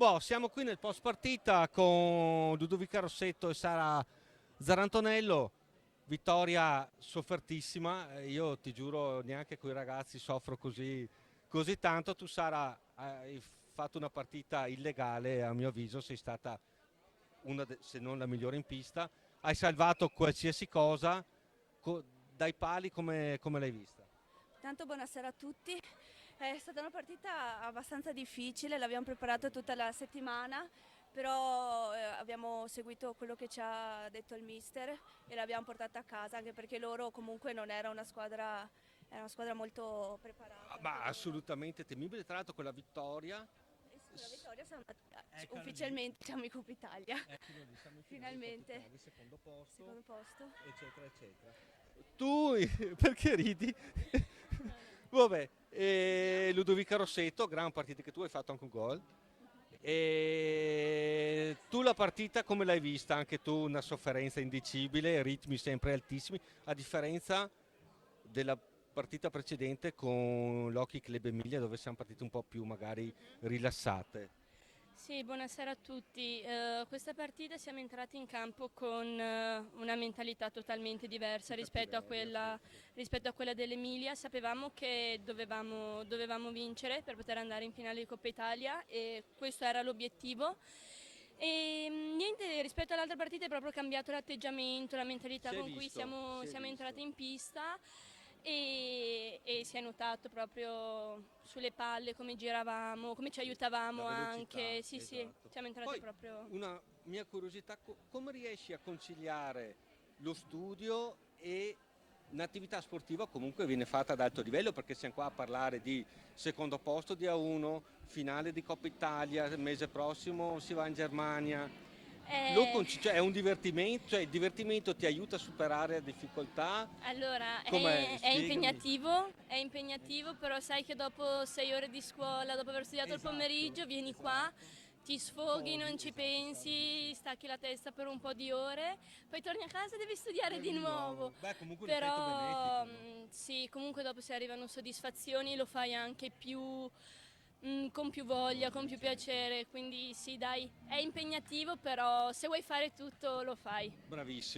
Boh, siamo qui nel post partita con Ludovica Rossetto e Sara Zarantonello. Vittoria soffertissima, io ti giuro neanche con i ragazzi soffro così tanto. Tu Sara hai fatto una partita illegale, a mio avviso sei stata se non la migliore in pista. Hai salvato qualsiasi cosa, dai pali come l'hai vista? Tanto buonasera a tutti. È stata una partita abbastanza difficile, l'abbiamo preparata tutta la settimana, però abbiamo seguito quello che ci ha detto il mister e l'abbiamo portata a casa, anche perché loro comunque non era una squadra molto preparata Ma anche loro. assolutamente temibile, tra l'altro quella vittoria. E sì, con la vittoria siamo Eccola lì, ufficialmente siamo in Coppa Italia, eccolo lì, siamo in finale di Coppa finalmente, Italia, secondo posto, secondo posto. eccetera, eccetera. Tu, perché ridi? No, no. Vabbè, Ludovica Rossetto, gran partita che tu hai fatto anche un gol. E tu la partita come l'hai vista? Anche tu una sofferenza indicibile, ritmi sempre altissimi, a differenza della partita precedente con l'Hockey Club Emilia dove siamo partiti un po' più magari rilassate. Sì, buonasera a tutti. Questa partita siamo entrati in campo con una mentalità totalmente diversa Più cattiveria, sì, sì. rispetto a quella dell'Emilia. Sapevamo che dovevamo vincere per poter andare in finale di Coppa Italia e questo era l'obiettivo. E niente, rispetto all'altra partita è proprio cambiato l'atteggiamento, la mentalità Si è con cui visto, si è siamo entrati visto. in pista e si è notato proprio sulle palle come giravamo, come ci Sì, aiutavamo la velocità, anche. Sì, sì, esatto. siamo entrati Poi proprio. una mia curiosità, come riesci a conciliare lo studio e un'attività sportiva comunque viene fatta ad alto livello perché siamo qua a parlare di secondo posto di A1, finale di Coppa Italia, il mese prossimo si va in Germania. Eh, Cioè, è un divertimento, cioè il divertimento ti aiuta a superare le difficoltà. allora, Com'è? Spiegami. è impegnativo, però sai che dopo 6 ore di scuola, dopo aver studiato il Esatto, pomeriggio, vieni qua, esatto. ti sfoghi, Sfoghi, non ci esatto, stavo pensi, dicendo. stacchi la testa per un po' di ore, poi torni a casa e devi studiare Devi di di nuovo. nuovo. Beh, comunque un effetto Però benefico, no? sì, comunque dopo se arrivano soddisfazioni lo fai anche con più voglia, con più Certo. piacere, quindi sì, dai, è impegnativo, però se vuoi fare tutto lo fai. Bravissimo.